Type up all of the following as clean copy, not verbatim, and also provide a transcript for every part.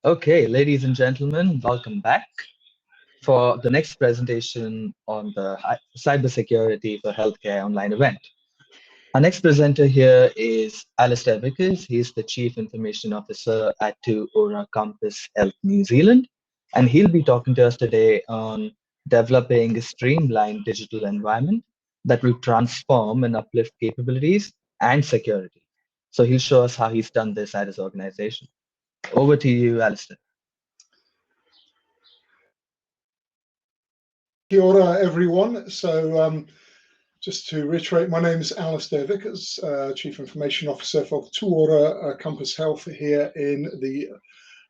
Okay, ladies and gentlemen, welcome back for the next presentation on the cybersecurity for healthcare online event. Our next presenter here is Alistair Vickers. He's the Chief Information Officer at Aura Compass Health New Zealand, and he'll be talking to us today on developing a streamlined digital environment that will transform and uplift capabilities and security. So he'll show us how he's done this at his organization. Over to you, Alistair. Kia ora, everyone. Just to reiterate, my name is Alistair Vickers, Chief Information Officer for Aura Compass Health here in the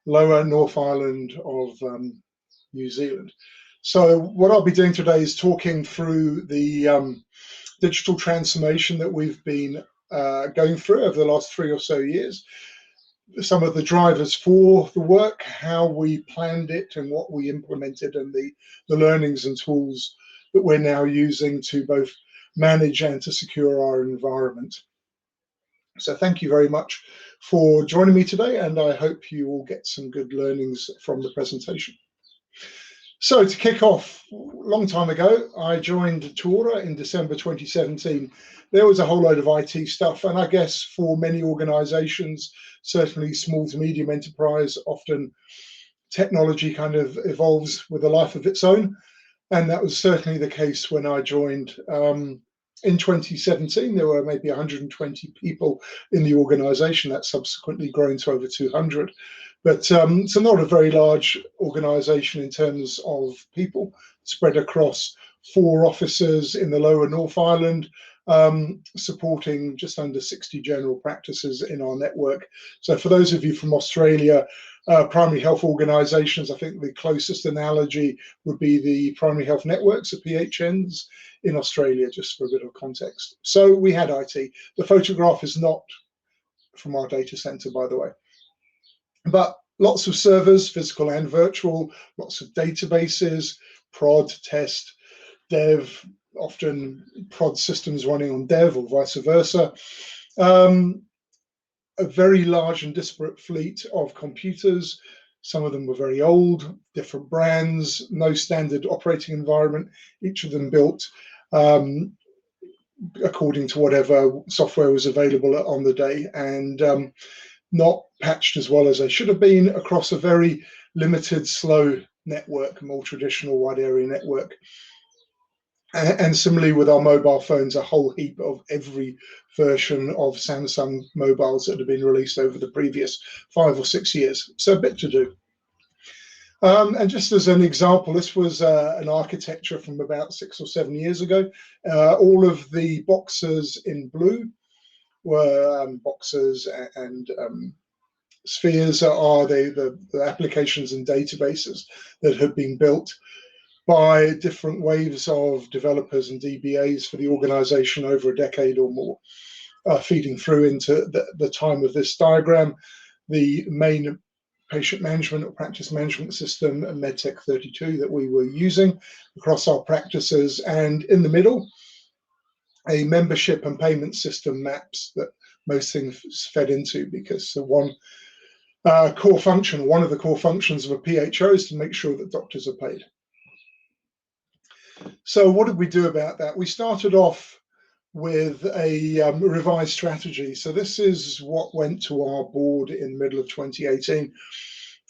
lower North Island of New Zealand. So what I'll be doing today is talking through the digital transformation that we've been going through over the last 3 or so years, some of the drivers for the work, how we planned it and what we implemented, and the learnings and tools that we're now using to both manage and to secure our environment. So thank you very much for joining me today, and I hope you will get some good learnings from the presentation. So to kick off, a long time ago, I joined Aura in December 2017. There was a whole load of IT stuff, and I guess for many organizations, certainly small to medium enterprise, often technology kind of evolves with a life of its own. And that was certainly the case when I joined. In 2017, there were maybe 120 people in the organization. That's subsequently grown to over 200. But so not a very large organization in terms of people, spread across 4 offices in the lower North Island, supporting just under 60 general practices in our network. So for those of you from Australia, primary health organizations, I think the closest analogy would be the primary health networks, the PHNs in Australia, just for a bit of context. So we had IT. The photograph is not from our data center, by the way. But lots of servers, physical and virtual, lots of databases, prod, test, dev, often prod systems running on dev or vice versa. A very large and disparate fleet of computers. Some of them were very old, different brands, no standard operating environment, each of them built according to whatever software was available on the day, and not patched as well as they should have been across a very limited, slow network, more traditional wide area network. And similarly with our mobile phones, a whole heap of every version of Samsung mobiles that have been released over the previous 5 or 6 years. So a bit to do. And just as an example, this was an architecture from about 6 or 7 years ago. All of the boxes in blue were boxes and spheres are the applications and databases that have been built by different waves of developers and DBAs for the organization over a decade or more, feeding through into the time of this diagram. The main patient management or practice management system, MedTech 32, that we were using across our practices, and in the middle, a membership and payment system maps that most things fed into, because the one of the core functions of a PHO is to make sure that doctors are paid. So what did we do about that? We started off with a revised strategy. So this is what went to our board in the middle of 2018,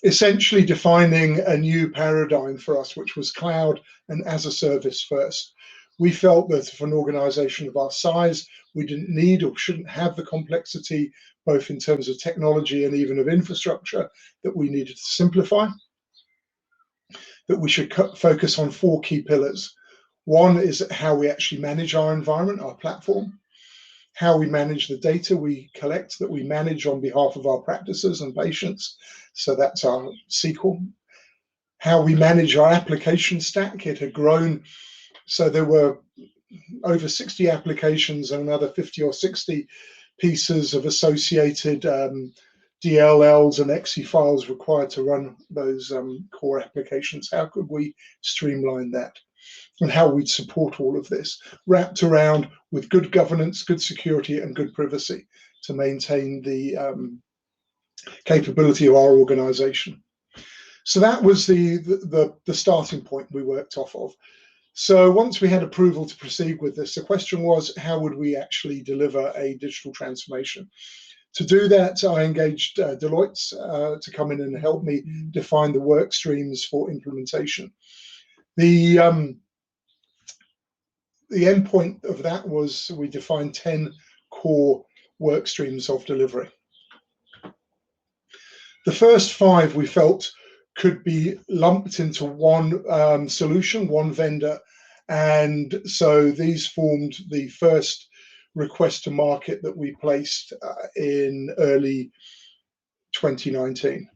essentially defining a new paradigm for us, which was cloud and as a service first. We felt that for an organization of our size, we didn't need or shouldn't have the complexity, both in terms of technology and even of infrastructure, that we needed to simplify, that we should focus on 4 key pillars. One is how we actually manage our environment, our platform, how we manage the data we collect that we manage on behalf of our practices and patients. So that's our SQL. How we manage our application stack. It had grown. So there were over 60 applications and another 50 or 60 pieces of associated DLLs and exe files required to run those core applications. How could we streamline that? And how we'd support all of this, wrapped around with good governance, good security, and good privacy to maintain the capability of our organization. So that was the starting point we worked off of. So once we had approval to proceed with this, the question was, how would we actually deliver a digital transformation? To do that, I engaged Deloitte to come in and help me define the work streams for implementation. The end point of that was we defined 10 core work streams of delivery. The first 5 we felt could be lumped into one solution, one vendor, and so these formed the first request to market that we placed in early 2019.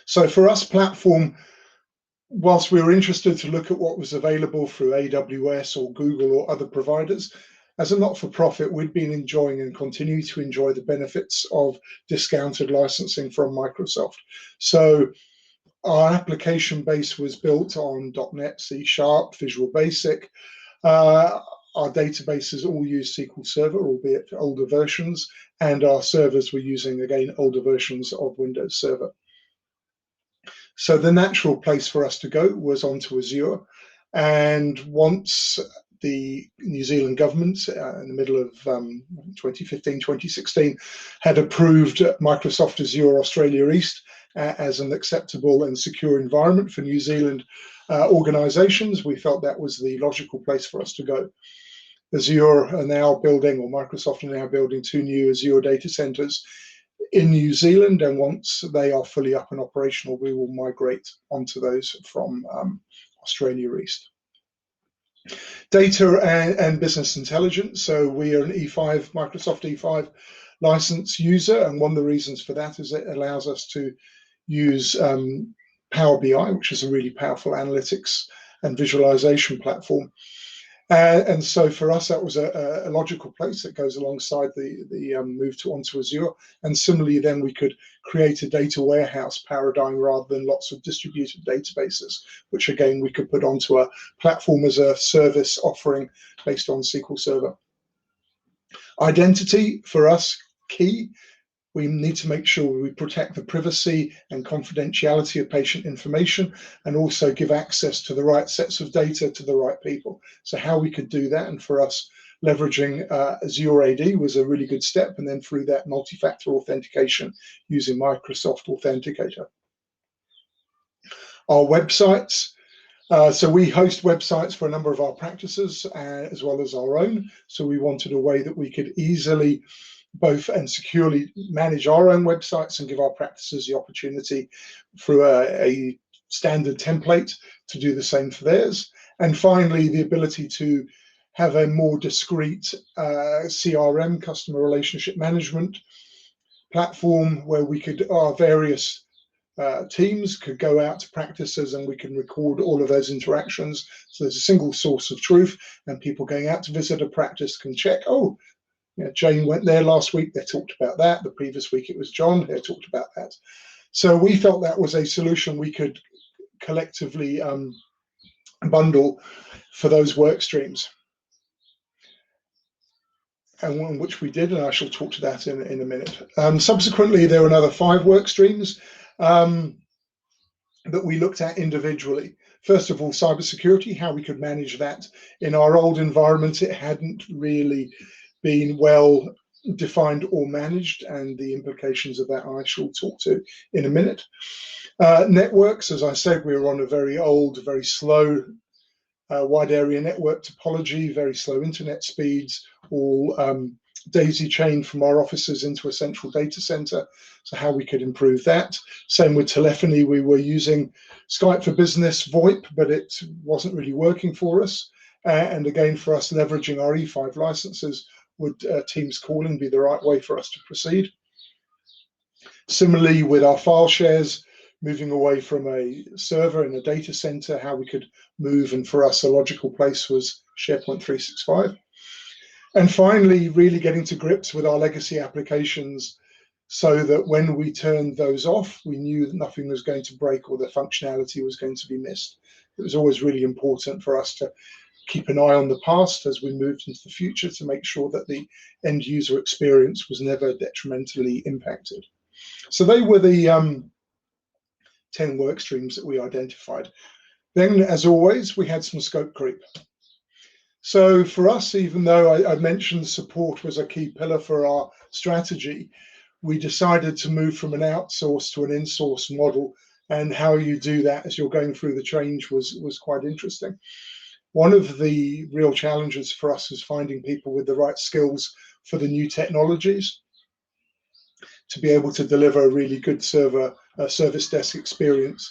So for us, platform, whilst we were interested to look at what was available through AWS or Google or other providers, as a not-for-profit, we'd been enjoying and continue to enjoy the benefits of discounted licensing from Microsoft. So our application base was built on .NET, C#, Visual Basic. Our databases all use SQL Server, albeit older versions, and our servers were using, again, older versions of Windows Server. So the natural place for us to go was onto Azure. And once the New Zealand government, in the middle of 2015, 2016, had approved Microsoft Azure Australia East as an acceptable and secure environment for New Zealand organizations, we felt that was the logical place for us to go. Azure are now building, or Microsoft are now building, 2 new Azure data centers in New Zealand, and once they are fully up and operational, we will migrate onto those from Australia East. Data and business intelligence. So we are an E5, Microsoft E5 license user, and one of the reasons for that is it allows us to use Power BI, which is a really powerful analytics and visualization platform. And so for us, that was a logical place that goes alongside the move onto Azure. And similarly, then we could create a data warehouse paradigm rather than lots of distributed databases, which again, we could put onto a platform as a service offering based on SQL Server. Identity, for us, key. We need to make sure we protect the privacy and confidentiality of patient information, and also give access to the right sets of data to the right people. So how we could do that, and for us, leveraging Azure AD was a really good step, and then through that, multi-factor authentication using Microsoft Authenticator. Our websites. So we host websites for a number of our practices as well as our own. So we wanted a way that we could easily both and securely manage our own websites and give our practices the opportunity through a standard template to do the same for theirs. And finally, the ability to have a more discrete CRM, customer relationship management platform, where we could, our various teams could go out to practices and we can record all of those interactions. So there's a single source of truth, and people going out to visit a practice can check, oh, you know, Jane went there last week, they talked about that. The previous week it was John, they talked about that. So we felt that was a solution we could collectively bundle for those work streams. And one which we did, and I shall talk to that in a minute. Subsequently, there were another 5 work streams that we looked at individually. First of all, cybersecurity, how we could manage that. In our old environment, it hadn't really been well defined or managed, and the implications of that I shall talk to in a minute. Networks, as I said, we were on a very old, very slow wide area network topology, very slow internet speeds, all daisy chained from our offices into a central data center. So how we could improve that. Same with telephony, we were using Skype for Business, VoIP, but it wasn't really working for us. And again, for us, leveraging our E5 licenses, would Teams calling be the right way for us to proceed? Similarly, with our file shares, moving away from a server in a data center, how we could move, and for us, a logical place was SharePoint 365. And finally, really getting to grips with our legacy applications so that when we turned those off, we knew that nothing was going to break or the functionality was going to be missed. It was always really important for us to keep an eye on the past as we moved into the future to make sure that the end user experience was never detrimentally impacted. So they were the 10 work streams that we identified. Then, as always, we had some scope creep. So for us, even though I mentioned support was a key pillar for our strategy, we decided to move from an outsource to an in-source model, and how you do that as you're going through the change was quite interesting. One of the real challenges for us is finding people with the right skills for the new technologies to be able to deliver a really good service desk experience.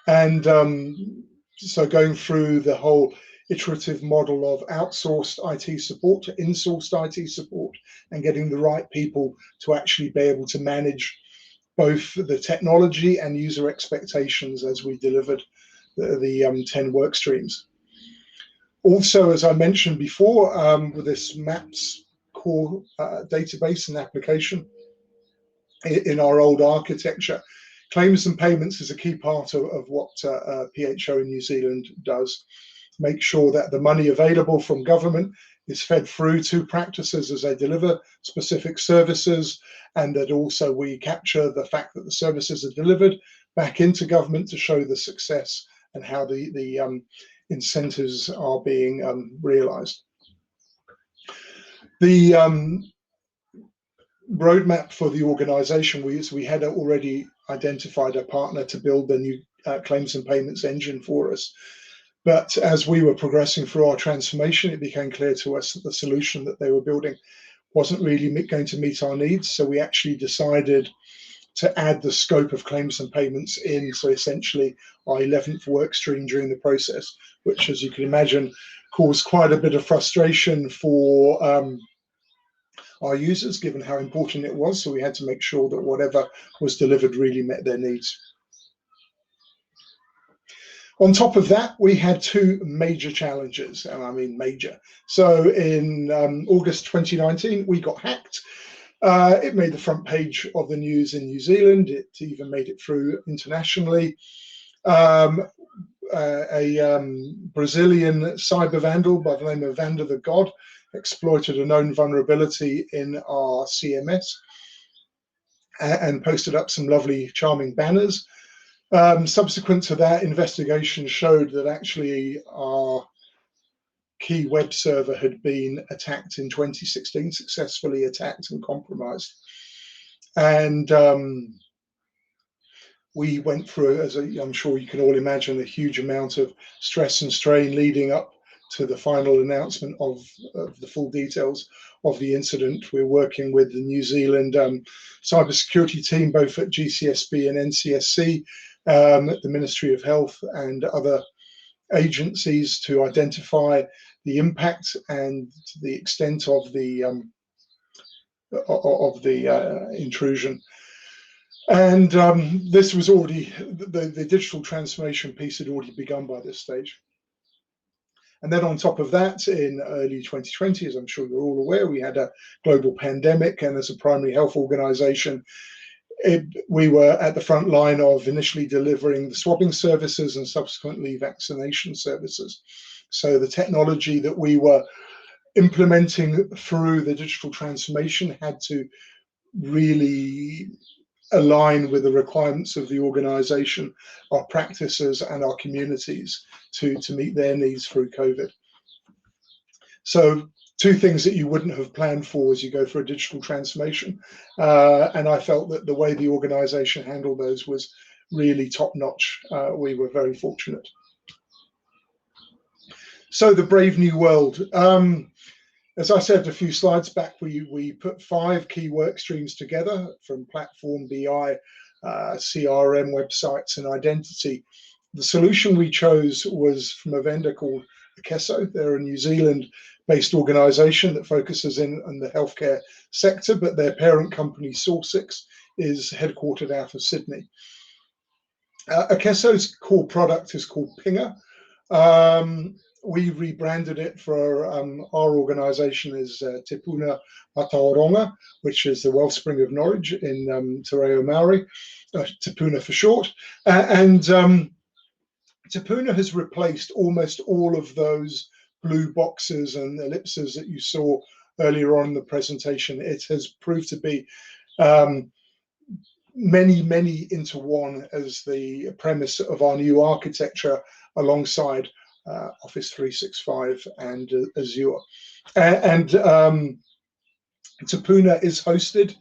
And so going through the whole iterative model of outsourced IT support to in-sourced IT support, and getting the right people to actually be able to manage both the technology and user expectations as we delivered the 10 work streams. Also, as I mentioned before, with this MAPS core database and application in our old architecture, claims and payments is a key part of what PHO in New Zealand does. Make sure that the money available from government is fed through to practices as they deliver specific services, and that also we capture the fact that the services are delivered back into government to show the success and how the incentives are being realized. The roadmap for the organization, we had already identified a partner to build the new claims and payments engine for us. But as we were progressing through our transformation, it became clear to us that the solution that they were building wasn't really going to meet our needs. So we actually decided to add the scope of claims and payments in. So essentially our 11th work stream during the process, which, as you can imagine, caused quite a bit of frustration for our users, given how important it was. So we had to make sure that whatever was delivered really met their needs. On top of that, we had two major challenges, and I mean major. So in August 2019, we got hacked. It made the front page of the news in New Zealand. It even made it through internationally. A Brazilian cyber vandal by the name of Vanda the God exploited a known vulnerability in our CMS and posted up some lovely, charming banners. Subsequent to that, investigation showed that actually our key web server had been attacked in 2016, successfully attacked and compromised. And we went through, as I'm sure you can all imagine, a huge amount of stress and strain leading up to the final announcement of the full details of the incident. We're working with the New Zealand cybersecurity team, both at GCSB and NCSC, at the Ministry of Health and other agencies, to identify the impact and the extent of the intrusion. And this was already, the digital transformation piece had already begun by this stage. And then on top of that, in early 2020, as I'm sure you're all aware, we had a global pandemic, and as a primary health organization, we were at the front line of initially delivering the swabbing services and subsequently vaccination services. So the technology that we were implementing through the digital transformation had to really align with the requirements of the organization, our practices and our communities to meet their needs through COVID. So two things that you wouldn't have planned for as you go through a digital transformation. And I felt that the way the organization handled those was really top notch. We were very fortunate. So the brave new world. As I said a few slides back, we put 5 key work streams together, from platform, BI, CRM, websites, and identity. The solution we chose was from a vendor called Aceso. They're a New Zealand-based organization that focuses in the healthcare sector, but their parent company, Sourcix, is headquartered out of Sydney. Aceso's core product is called Pinger. We rebranded it for our organisation as Te Puna Mātaur, which is the wellspring of knowledge in Te Reo Maori, Te Puna for short. And Te Puna has replaced almost all of those blue boxes and ellipses that you saw earlier on in the presentation. It has proved to be many into one as the premise of our new architecture alongside Office 365 and Azure. And Puna is hosted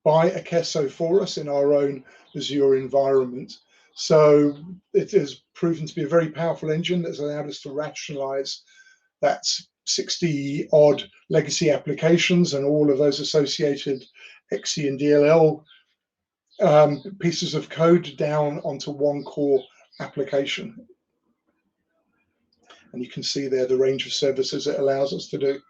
by Aceso for us in our own Azure environment. So it has proven to be a very powerful engine that's allowed us to rationalize that 60 odd legacy applications and all of those associated XE and DLL pieces of code down onto one core application. And you can see there the range of services it allows us to do.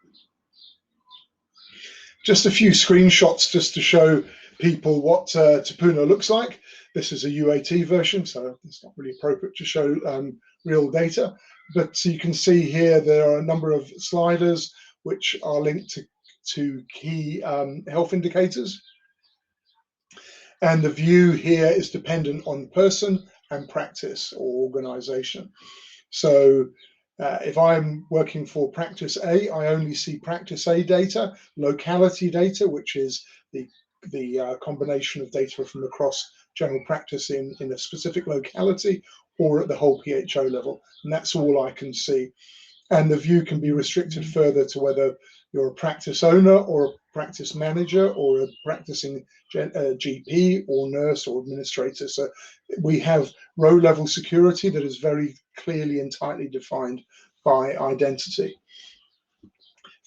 Just a few screenshots just to show people what Puna looks like. This is a UAT version, so it's not really appropriate to show real data. But you can see here there are a number of sliders which are linked to key health indicators. And the view here is dependent on person and practice or organization. So if I'm working for practice A, I only see practice A data, locality data, which is the combination of data from across general practice in a specific locality or at the whole PHO level. And that's all I can see. And the view can be restricted further to whether you're a practice owner or a practice manager or a practicing GP or nurse or administrator. So we have row level security that is very clearly and tightly defined by identity.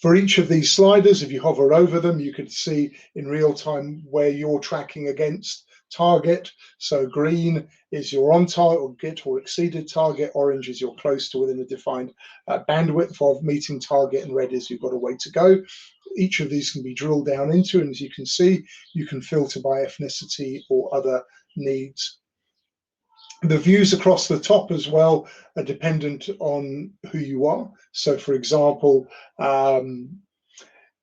For each of these sliders, if you hover over them, you can see in real time where you're tracking against target. So green is your on target or exceeded target, orange is you're close to within a defined bandwidth of meeting target, and red is you've got a way to go. Each of these can be drilled down into, and as you can see, you can filter by ethnicity or other needs. The views across the top as well are dependent on who you are. So for example,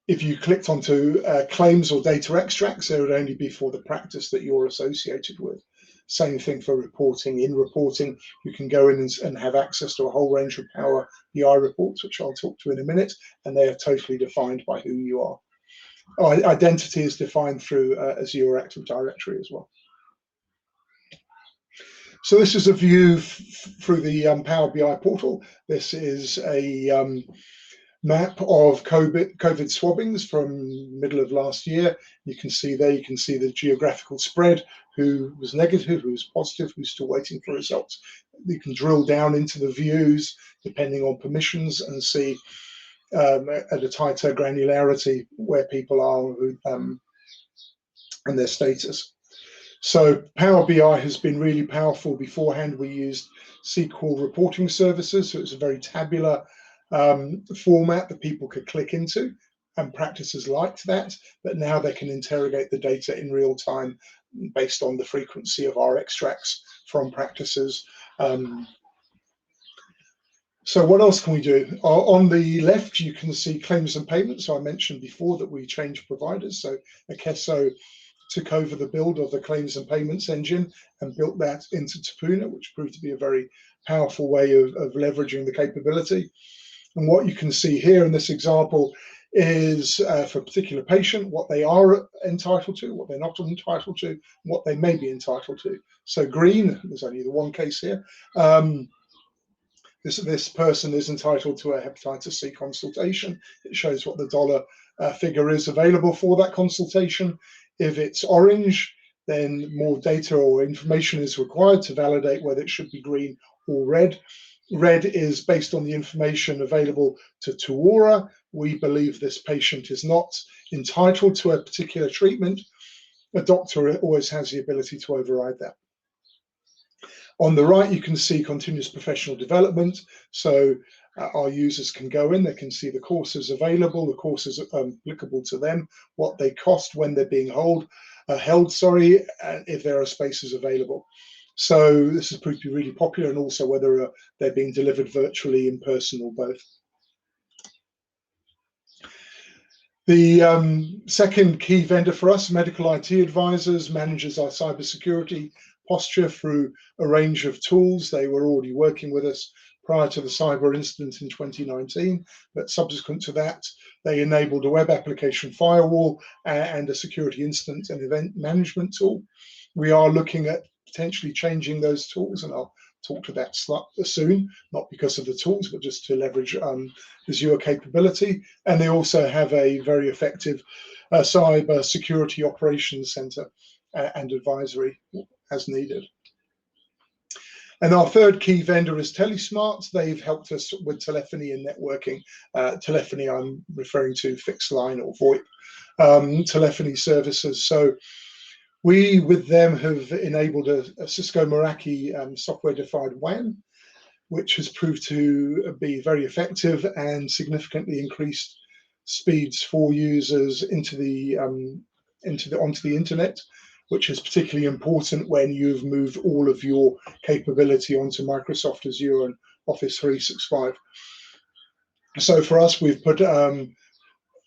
if you clicked onto claims or data extracts, they would only be for the practice that you're associated with. Same thing for reporting. In reporting, you can go in and have access to a whole range of Power BI reports, which I'll talk to in a minute, and they are totally defined by who you are. Identity is defined through Azure Active Directory as well. So this is a view through the Power BI portal. This is a map of COVID swabbings from middle of last year. You can see there, you can see the geographical spread, who was negative, who was positive, who's still waiting for results. You can drill down into the views depending on permissions and see at a tighter granularity where people are and their status. So Power BI has been really powerful. Beforehand, we used SQL reporting services, so it's a very tabular format that people could click into, and practices liked that, but now they can interrogate the data in real time based on the frequency of our extracts from practices. So what else can we do? On the left, you can see claims and payments. So I mentioned before that we changed providers. So Aceso took over the build of the claims and payments engine and built that into Puna, which proved to be a very powerful way of leveraging the capability. And what you can see here in this example is for a particular patient, what they are entitled to, what they're not entitled to, what they may be entitled to. So green, there's only the one case here. This person is entitled to a hepatitis C consultation. It shows what the dollar figure is available for that consultation. If it's orange, then more data or information is required to validate whether it should be green or red. Red is based on the information available to Tuora. We believe this patient is not entitled to a particular treatment. A doctor always has the ability to override that. On the right, you can see continuous professional development. So our users can go in, they can see the courses available, the courses applicable to them, what they cost when they're being held, if there are spaces available. So this has proved to be really popular, and also whether they're being delivered virtually, in person, or both. The second key vendor for us, Medical IT Advisors, manages our cybersecurity posture through a range of tools. They were already working with us prior to the cyber incident in 2019, but subsequent to that, they enabled a web application firewall and a security incident and event management tool. We are looking at potentially changing those tools, and I'll talk to that soon, not because of the tools, but just to leverage Azure capability. And they also have a very effective cyber security operations center and advisory as needed. And our third key vendor is Telesmart. They've helped us with telephony and networking. Telephony, I'm referring to fixed line or VoIP telephony services. So we, with them, have enabled a Cisco Meraki software-defined WAN, which has proved to be very effective and significantly increased speeds for users onto the internet, which is particularly important when you've moved all of your capability onto Microsoft Azure and Office 365. So for us, we've put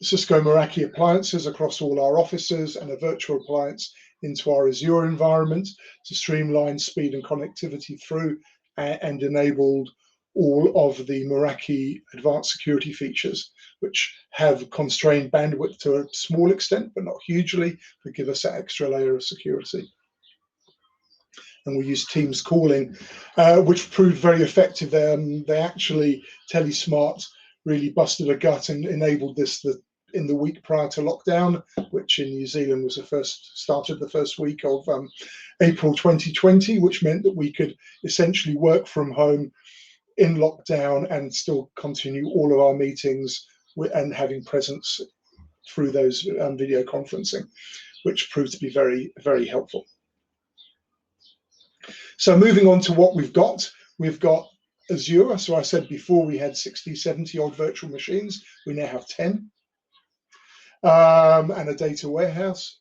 Cisco Meraki appliances across all our offices and a virtual appliance into our Azure environment to streamline speed and connectivity through, and enabled all of the Meraki advanced security features, which have constrained bandwidth to a small extent, but not hugely, to give us that extra layer of security. And we use Teams calling, which proved very effective. They actually, Telesmart really busted a gut and enabled this in the week prior to lockdown, which in New Zealand was started the first week of April 2020, which meant that we could essentially work from home in lockdown and still continue all of our meetings and having presence through those video conferencing, which proved to be very, very helpful. So moving on to what we've got Azure. So I said before we had 60, 70 odd virtual machines. We now have 10. And a data warehouse.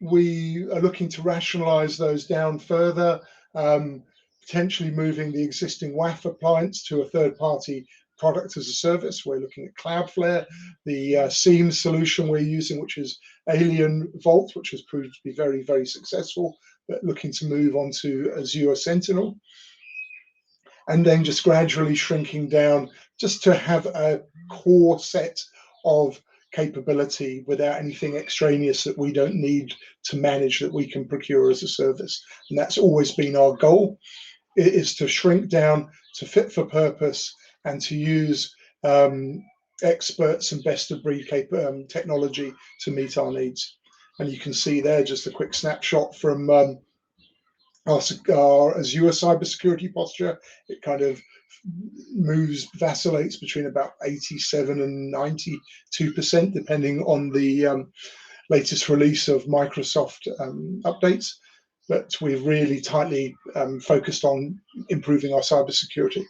We are looking to rationalize those down further, potentially moving the existing WAF appliance to a third-party product as a service. We're looking at Cloudflare, the SIEM solution we're using, which is Alien Vault, which has proved to be very, very successful, but looking to move on to Azure Sentinel. And then just gradually shrinking down just to have a core set of capability without anything extraneous that we don't need to manage, that we can procure as a service. And that's always been our goal, is to shrink down to fit for purpose and to use experts and best of breed technology to meet our needs. And you can see there just a quick snapshot from our Azure cybersecurity posture. It kind of vacillates between about 87 and 92%, depending on the latest release of Microsoft updates. But we've really tightly focused on improving our cybersecurity.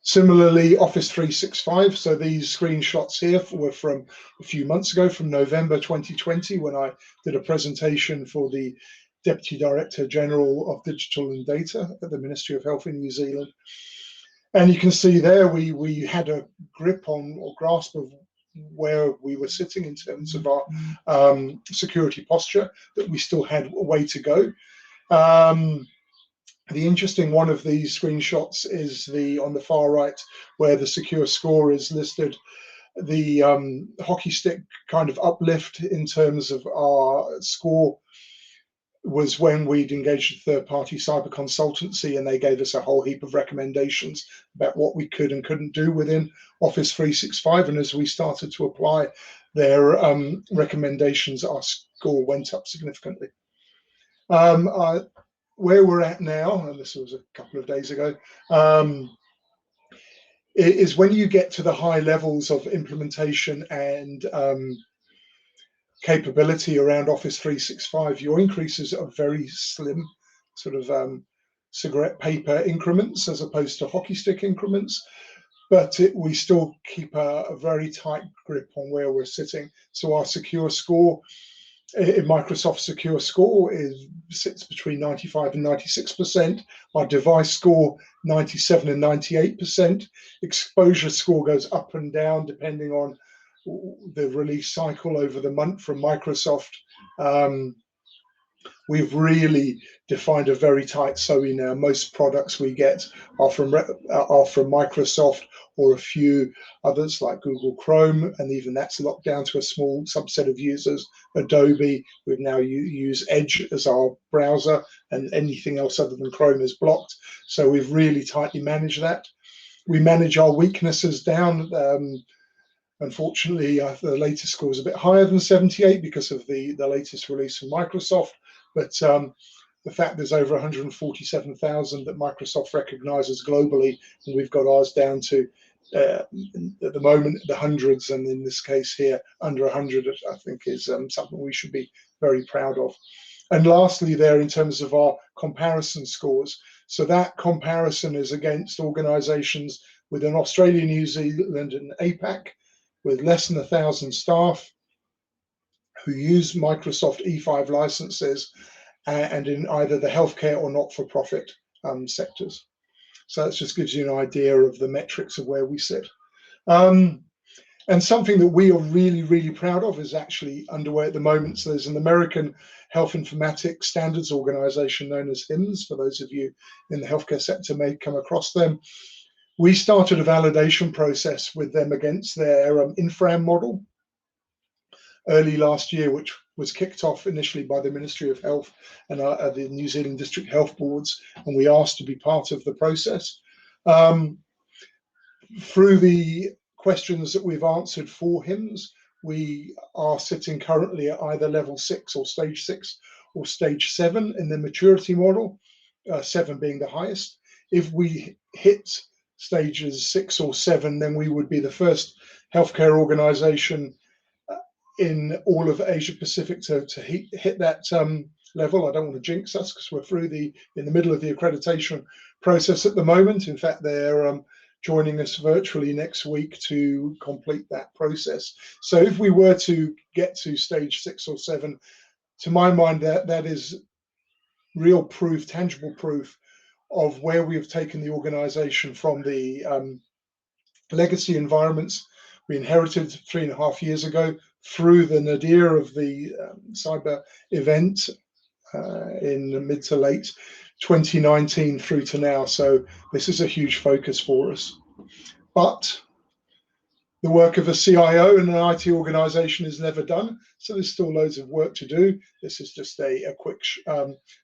Similarly, Office 365. So these screenshots here were from a few months ago, from November 2020, when I did a presentation for the Deputy Director General of Digital and Data at the Ministry of Health in New Zealand. And you can see there we had a grip on, or grasp of, where we were sitting in terms of our security posture, that we still had a way to go. The interesting one of these screenshots is on the far right, where the secure score is listed. The hockey stick kind of uplift in terms of our score was when we'd engaged a third-party cyber consultancy, and they gave us a whole heap of recommendations about what we could and couldn't do within Office 365. And as we started to apply their recommendations, our score went up significantly. Where we're at now, and this was a couple of days ago, is when you get to the high levels of implementation and capability around Office 365, your increases are very slim, sort of cigarette paper increments as opposed to hockey stick increments. But we still keep a very tight grip on where we're sitting. So our secure score, in Microsoft Secure Score, sits between 95 and 96%. Our device score, 97 and 98%. Exposure score goes up and down depending on the release cycle over the month from Microsoft. We've really defined a very tight SOE now. Most products we get are from Microsoft or a few others like Google Chrome, and even that's locked down to a small subset of users. Adobe, we've now use Edge as our browser, and anything else other than Chrome is blocked. So we've really tightly managed that. We manage our weaknesses down. Unfortunately, the latest score is a bit higher than 78 because of the latest release from Microsoft. But the fact there's over 147,000 that Microsoft recognizes globally, and we've got ours down to, at the moment, the hundreds, and in this case here, under 100, I think is something we should be very proud of. And lastly there, in terms of our comparison scores, so that comparison is against organizations within Australia, New Zealand, and APAC, with less than 1,000 staff who use Microsoft E5 licenses and in either the healthcare or not-for-profit sectors. So that just gives you an idea of the metrics of where we sit. And something that we are really, really proud of is actually underway at the moment. So there's an American health informatics standards organization known as HIMSS. For those of you in the healthcare sector may come across them. We started a validation process with them against their INFRAM model early last year, which was kicked off initially by the Ministry of Health and the New Zealand District Health Boards, and we asked to be part of the process. Through the questions that we've answered for HIMSS, we are sitting currently at either level 6 or stage 6 or stage 7 in the maturity model, 7 being the highest. If we hit stages 6 or 7, then we would be the first healthcare organization in all of Asia Pacific to hit that level. I don't want to jinx us because we're in the middle of the accreditation process at the moment. In fact, they're joining us virtually next week to complete that process. So if we were to get to stage 6 or 7, to my mind, that is real proof, tangible proof of where we have taken the organization from the legacy environments we inherited 3.5 years ago through the nadir of the cyber event in the mid to late 2019 through to now. So this is a huge focus for us. But the work of a CIO and an IT organization is never done. So there's still loads of work to do. This is just a quick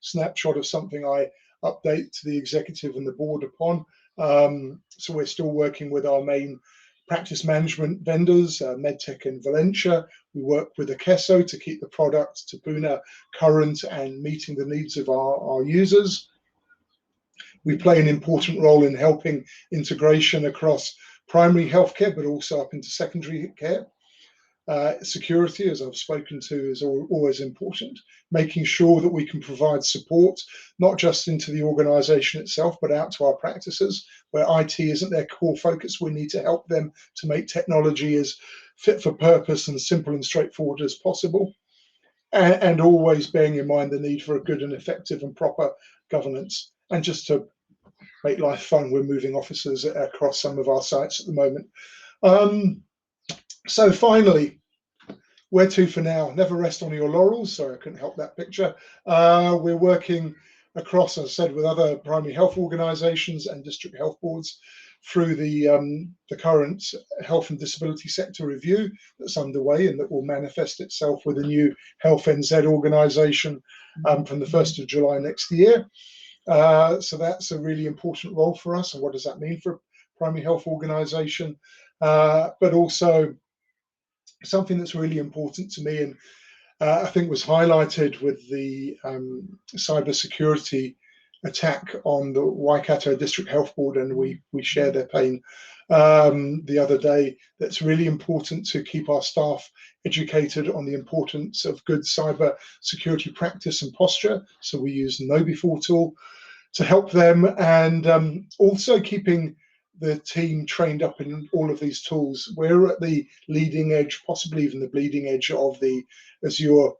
snapshot of something I update to the executive and the board upon. So we're still working with our main practice management vendors, MedTech and Valentia. We work with Aceso to keep the product to Puna current and meeting the needs of our users. We play an important role in helping integration across primary healthcare, but also up into secondary care. Security, as I've spoken to, is always important. Making sure that we can provide support, not just into the organization itself, but out to our practices. Where IT isn't their core focus, we need to help them to make technology as fit for purpose and simple and straightforward as possible. And always bearing in mind the need for a good and effective and proper governance. And just to make life fun, we're moving offices across some of our sites at the moment. So finally, where to for now? Never rest on your laurels. Sorry, I couldn't help that picture. We're working across, as I said, with other primary health organisations and district health boards through the current health and disability sector review that's underway and that will manifest itself with a new Health NZ organisation from the 1st of July next year. So that's a really important role for us. And what does that mean for a primary health organisation? But also something that's really important to me, and I think was highlighted with the cybersecurity attack on the Waikato District Health Board, and we share their pain the other day. That's really important to keep our staff educated on the importance of good cyber security practice and posture. So we use the KnowBefore tool to help them, and also keeping the team trained up in all of these tools. We're at the leading edge, possibly even the bleeding edge of the Azure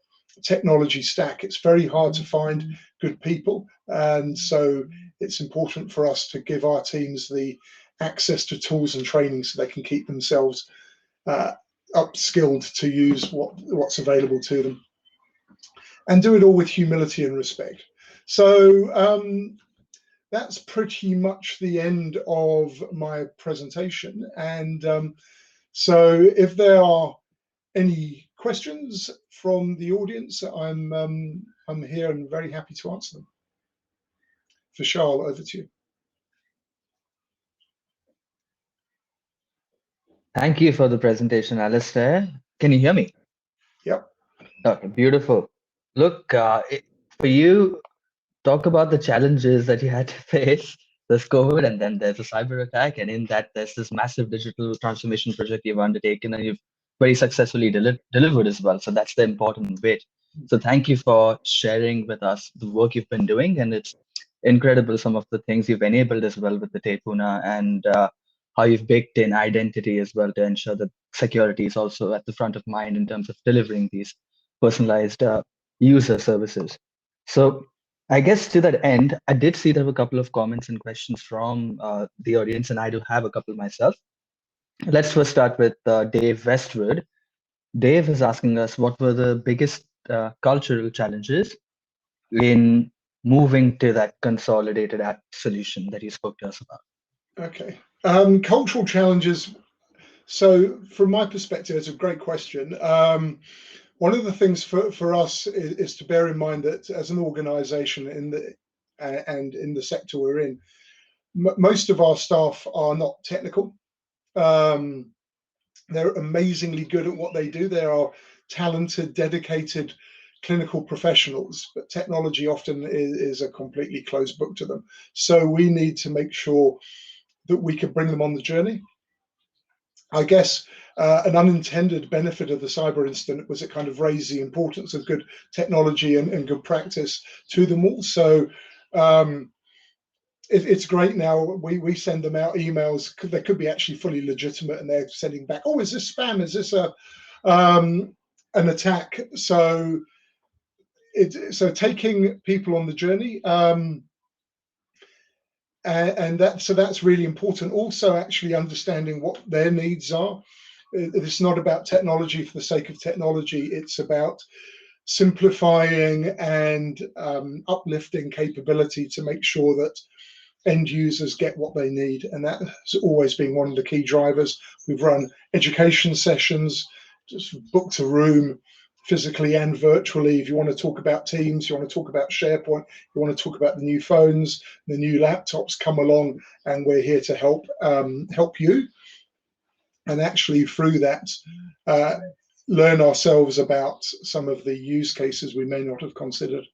technology stack. It's very hard to find good people, and so it's important for us to give our teams the access to tools and training so they can keep themselves upskilled to use what's available to them. and do it all with humility and respect. So that's pretty much the end of my presentation. And so if there are any questions from the audience, I'm here and very happy to answer them. Vishal, over to you. Thank you for the presentation, Alistair. Can you hear me? Yep. Okay, beautiful. Look, for you, talk about the challenges that you had to face. There's COVID, and then there's a cyber attack, and in that, there's this massive digital transformation project you've undertaken, and you've very successfully delivered as well. So that's the important bit. So thank you for sharing with us the work you've been doing, and it's incredible some of the things you've enabled as well with the Puna, and how you've baked in identity as well to ensure that security is also at the front of mind in terms of delivering these personalized user services. So I guess to that end, I did see there were a couple of comments and questions from the audience, and I do have a couple myself. Let's first start with Dave Westwood. Dave is asking us what were the biggest cultural challenges in moving to that consolidated app solution that you spoke to us about. Okay. Cultural challenges. So from my perspective, it's a great question. One of the things for us is to bear in mind that as an organization in the sector we're in, most of our staff are not technical. They're amazingly good at what they do. They are talented, dedicated clinical professionals, but technology often is a completely closed book to them. So we need to make sure that we can bring them on the journey. I guess an unintended benefit of the cyber incident was it kind of raised the importance of good technology and good practice to them all. So it's great now. We send them out emails. They could be actually fully legitimate, and they're sending back, "Oh, is this spam? Is this an attack?" So taking people on the journey. And that's really important. Also, actually understanding what their needs are. It's not about technology for the sake of technology. It's about simplifying and uplifting capability to make sure that end users get what they need. And that has always been one of the key drivers. We've run education sessions, just booked a room physically and virtually. If you want to talk about Teams, you want to talk about SharePoint, you want to talk about the new phones, the new laptops, come along, and we're here to help you. And actually through that, learn ourselves about some of the use cases we may not have considered.